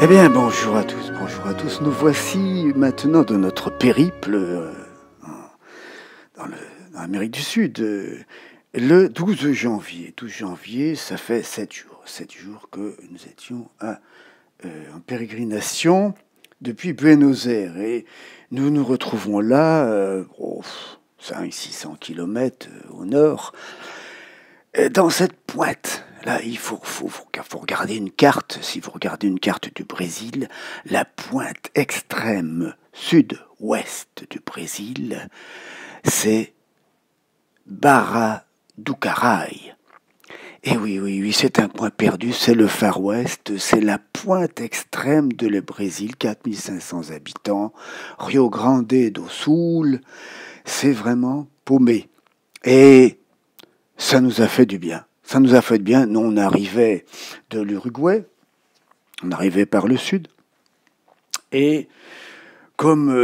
Eh bien, bonjour à tous, bonjour à tous. Nous voici maintenant de notre périple dans l'Amérique du Sud. Le 12 janvier. 12 janvier, ça fait 7 jours. 7 jours que nous étions en pérégrination depuis Buenos Aires. Et nous nous retrouvons là, 500-600 km au nord, dans cette pointe. Là, il faut regarder une carte. Si vous regardez une carte du Brésil, la pointe extrême sud-ouest du Brésil, c'est Barra do Carrai. Et oui, c'est un point perdu, c'est le Far West, c'est la pointe extrême de le Brésil, 4500 habitants, Rio Grande do Sul, c'est vraiment paumé. Et ça nous a fait du bien. Ça nous a fait du bien. Nous, on arrivait de l'Uruguay, on arrivait par le sud, et comme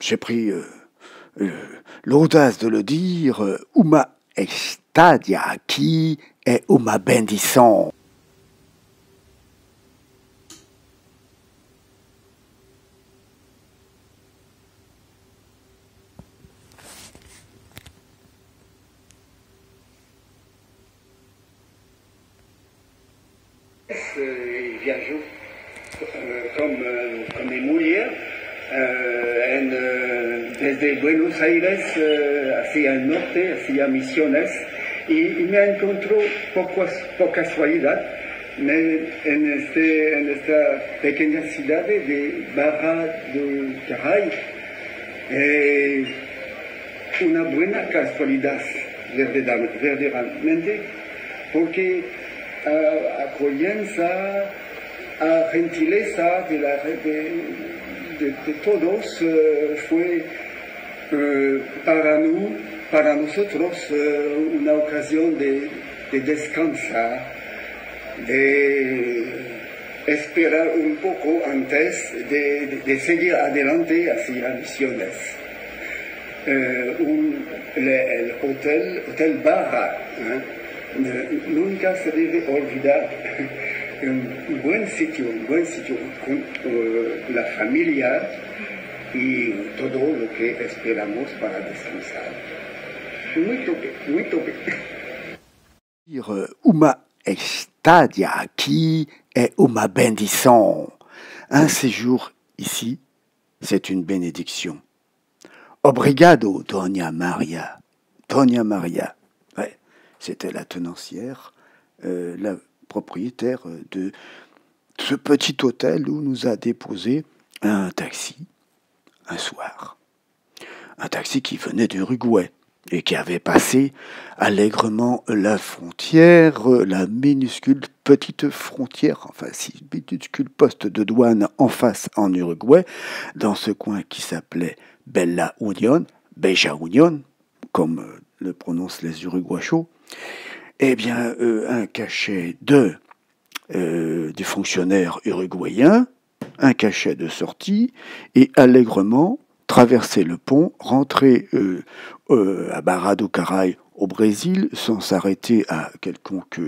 j'ai pris l'audace de le dire, uma estadia aqui é uma bendição. Viajou con mi mujer desde Buenos Aires hacia el norte, hacia Misiones, y me encontró por casualidad en esta pequeña ciudad de Barra do Carrai. Una buena casualidad, verdaderamente, porque acogienza, a gentileza de todos fue para nosotros una ocasión de descansar, de esperar un poco antes de seguir adelante hacia Misiones. El Hotel Barra, nunca se debe olvidar. Un buen sitio con la familia y todo lo que esperamos para descansar. Muy tope. Uma estadia aqui é uma bendição. Un séjour ici, c'est une bénédiction. Obrigado, Dona Maria. Dona Maria, ouais, c'était la tenancière, la propriétaire de ce petit hôtel où nous a déposé un taxi un soir. Un taxi qui venait d'Uruguay et qui avait passé allègrement la frontière, la minuscule petite frontière, enfin si minuscule poste de douane en face en Uruguay, dans ce coin qui s'appelait Bella Union, Beja Union, comme le prononcent les Uruguayos. Eh bien, un cachet du fonctionnaire uruguayen, un cachet de sortie, et allègrement traverser le pont, rentrer à Barra do Carrai au Brésil, sans s'arrêter à quelconque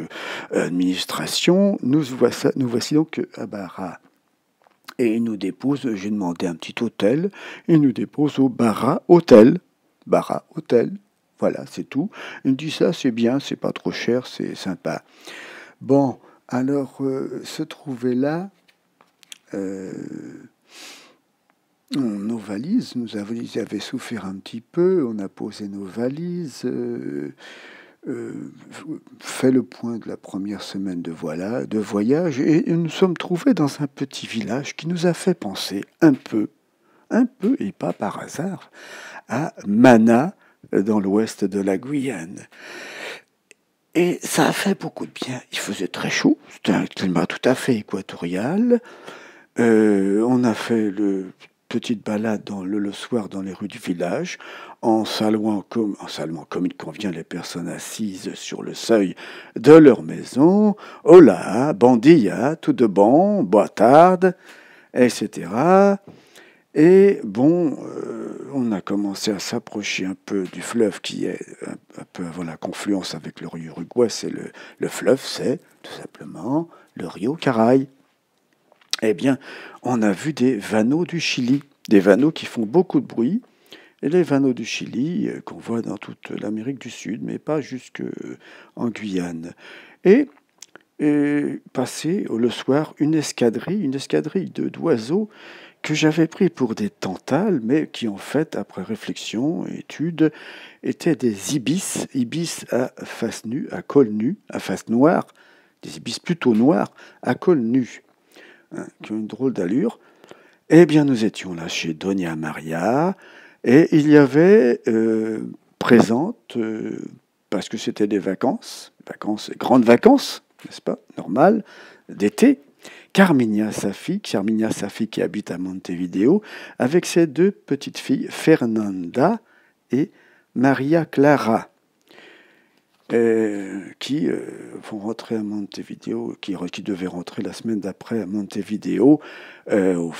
administration. Nous voici donc à Barra. Et il nous dépose, j'ai demandé un petit hôtel, il nous dépose au Barra Hôtel. Barra Hôtel. Voilà, c'est tout. Il me dit ça, c'est bien, c'est pas trop cher, c'est sympa. Bon, alors, se trouver là, nos valises, ils avaient souffert un petit peu, on a posé nos valises, fait le point de la première semaine de voyage, et nous sommes trouvés dans un petit village qui nous a fait penser un peu, et pas par hasard, à Mana, dans l'ouest de la Guyane. Et ça a fait beaucoup de bien. Il faisait très chaud, c'était un climat tout à fait équatorial. On a fait le petite balade le soir dans les rues du village, en saluant comme il convient les personnes assises sur le seuil de leur maison. Hola, bon dia, tout de bon, boa tarde, etc. Et bon, on a commencé à s'approcher un peu du fleuve qui est peu avant la confluence avec le rio Uruguay, c'est le fleuve, c'est tout simplement le rio Caray. Eh bien, on a vu des vanneaux du Chili, des vanneaux qui font beaucoup de bruit, et les vanneaux du Chili qu'on voit dans toute l'Amérique du Sud, mais pas jusque en Guyane. Et passé le soir une escadrille d'oiseaux que j'avais pris pour des tantales, mais qui en fait, après réflexion et étude, étaient des ibis à face nue, à col nu, à face noire, des ibis plutôt noirs, à col nu, hein, qui ont une drôle d'allure. Eh bien, nous étions là chez Doña Maria, et il y avait présente, parce que c'était des vacances, grandes vacances, n'est-ce pas, normal, d'été, Carminia Safi qui habite à Montevideo, avec ses deux petites filles, Fernanda et Maria Clara, qui vont rentrer à Montevideo, qui devaient rentrer la semaine d'après à Montevideo, au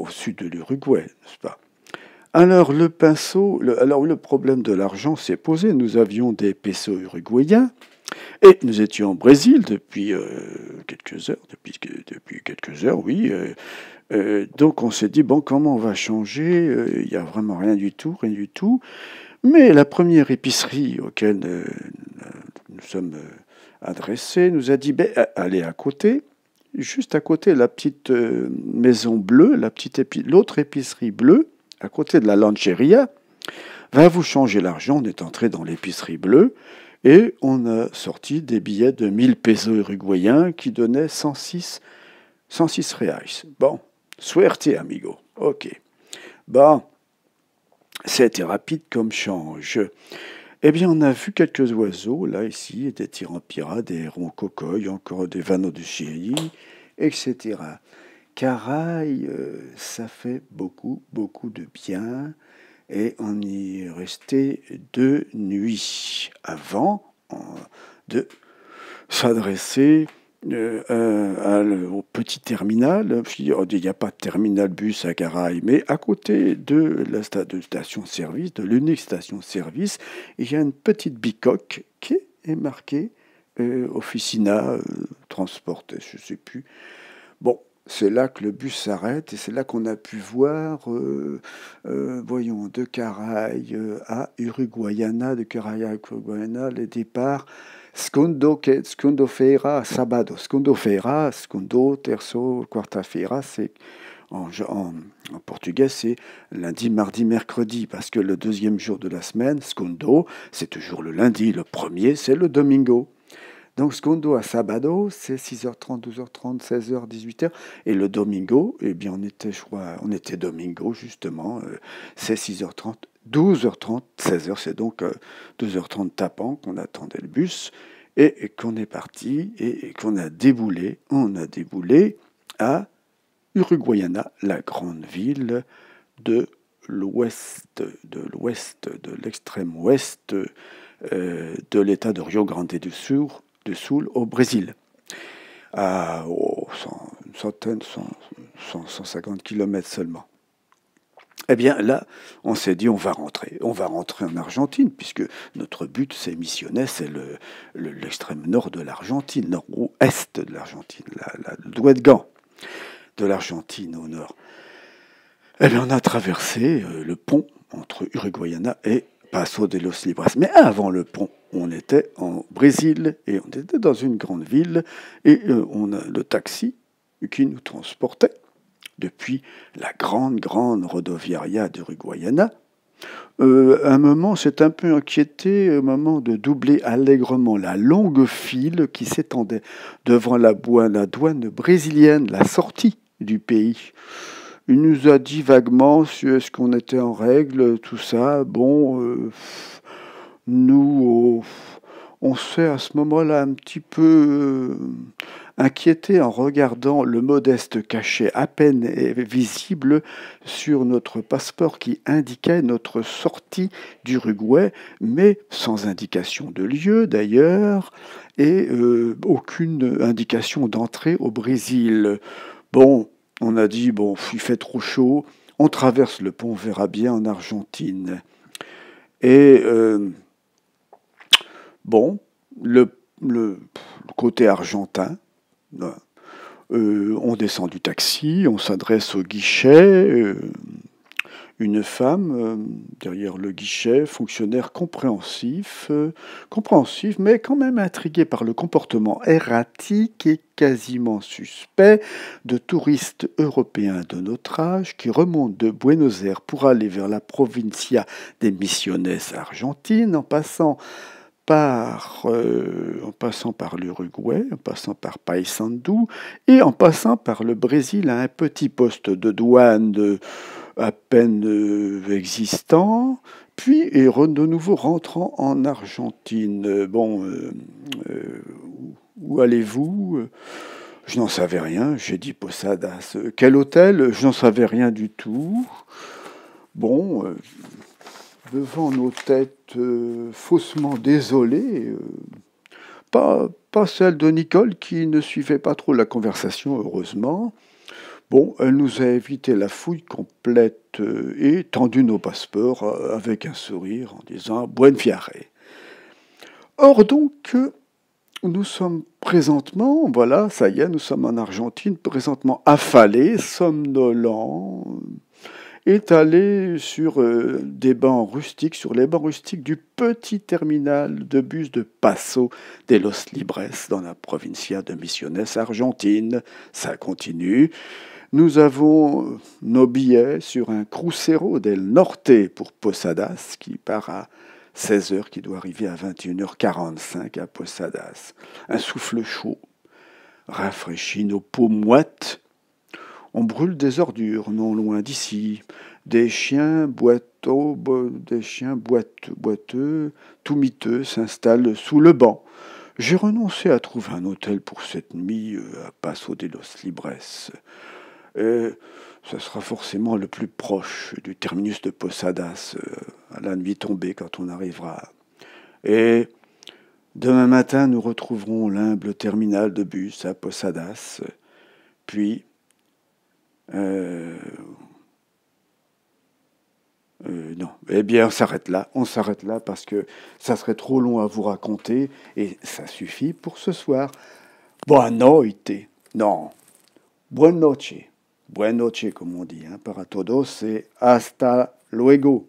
sud de l'Uruguay, n'est-ce pas? Alors le problème de l'argent s'est posé. Nous avions des pesos uruguayens et nous étions au Brésil depuis quelques heures, oui. Donc on s'est dit, bon, comment on va changer? Il n'y a vraiment rien du tout. Mais la première épicerie auquel nous sommes adressés nous a dit, allez à côté, juste à côté, la petite maison bleue, l'autre épicerie bleue, à côté de la Lancheria, va vous changer l'argent. On est entré dans l'épicerie bleue et on a sorti des billets de 1000 pesos uruguayens qui donnaient 106 reais. Bon, suerte amigo. Ok. Bon, c'était rapide comme change. Eh bien, on a vu quelques oiseaux, là, ici, des tirampira, des roncocoy, encore des vanneaux du Chili, etc. Caraï, ça fait beaucoup, beaucoup de bien. Et on y est resté 2 nuits avant de s'adresser au petit terminal. Il n'y a pas de terminal bus à Caraï, mais à côté de la station-service, de l'unique station-service, il y a une petite bicoque qui est marquée Officina Transporte, je ne sais plus. Bon, c'est là que le bus s'arrête et c'est là qu'on a pu voir, voyons, de Caraï à Uruguayana, les départs seconda-feira, sábado. Seconda-feira, segundo, terço, quarta-feira, c'est en portugais, c'est lundi, mardi, mercredi, parce que le deuxième jour de la semaine, segundo, c'est toujours le lundi, le premier, c'est le domingo. Donc, secondo à sábado, c'est 6h30, 12h30, 16h, 18h. Et le domingo, eh bien, on était domingo, justement, c'est 6h30, 12h30, 16h. C'est donc 12h30 tapant qu'on attendait le bus et qu'on est parti et qu'on a déboulé. On a déboulé à Uruguayana, la grande ville de l'extrême ouest de l'état de Rio Grande do Sul au Brésil, à une centaine, 150 km seulement. Eh bien là, on s'est dit on va rentrer en Argentine, puisque notre but, c'est missionner, c'est l'extrême nord de l'Argentine, nord-ouest de l'Argentine, le doigt de gant de l'Argentine au nord. Eh bien on a traversé le pont entre Uruguayana et Paso de los Libres. Mais avant le pont, on était en Brésil et on était dans une grande ville et on a le taxi qui nous transportait depuis la grande rodoviaria d'Uruguayana. Un moment, c'est un peu inquiété au moment de doubler allègrement la longue file qui s'étendait devant la douane brésilienne, la sortie du pays. Il nous a dit vaguement est-ce qu'on était en règle, tout ça. Bon, nous, on s'est à ce moment-là un petit peu inquiété en regardant le modeste cachet à peine visible sur notre passeport qui indiquait notre sortie d'Uruguay, mais sans indication de lieu d'ailleurs, et aucune indication d'entrée au Brésil. Bon, on a dit, bon, il fait trop chaud, on traverse le pont, on verra bien en Argentine. Et Bon, le côté argentin, on descend du taxi, on s'adresse au guichet. Une femme derrière le guichet, fonctionnaire compréhensif, mais quand même intrigué par le comportement erratique et quasiment suspect de touristes européens de notre âge qui remontent de Buenos Aires pour aller vers la provincia des Misiones argentine en passant par l'Uruguay, en passant par Paysandú et en passant par le Brésil à un petit poste de douane à peine existant, puis et de nouveau rentrant en Argentine. Où allez-vous? Je n'en savais rien, j'ai dit Posadas. Quel hôtel? Je n'en savais rien du tout. Bon, devant nos têtes faussement désolées, pas celle de Nicole qui ne suivait pas trop la conversation, heureusement. Bon, elle nous a évité la fouille complète et tendu nos passeports avec un sourire en disant Buen viaje. Or donc, nous sommes présentement, voilà, ça y est, nous sommes en Argentine, présentement affalés, somnolents, étalés sur des bancs rustiques, sur les bancs rustiques du petit terminal de bus de Paso de los Libres dans la provincia de Misiones Argentine. Ça continue. Nous avons nos billets sur un Crucero del Norte pour Posadas qui part à 16h, qui doit arriver à 21h45 à Posadas. Un souffle chaud rafraîchit nos peaux moites. On brûle des ordures non loin d'ici. Des chiens boiteux, tout miteux s'installent sous le banc. J'ai renoncé à trouver un hôtel pour cette nuit à Paso de los Libres. Ce sera forcément le plus proche du terminus de Posadas à la nuit tombée quand on arrivera. Et demain matin, nous retrouverons l'humble terminal de bus à Posadas. Puis, non. Eh bien, on s'arrête là. On s'arrête là parce que ça serait trop long à vous raconter et ça suffit pour ce soir. Boa noite. Non. Buenas noches. Buenas noches, comme on dit, para todos, et hasta luego.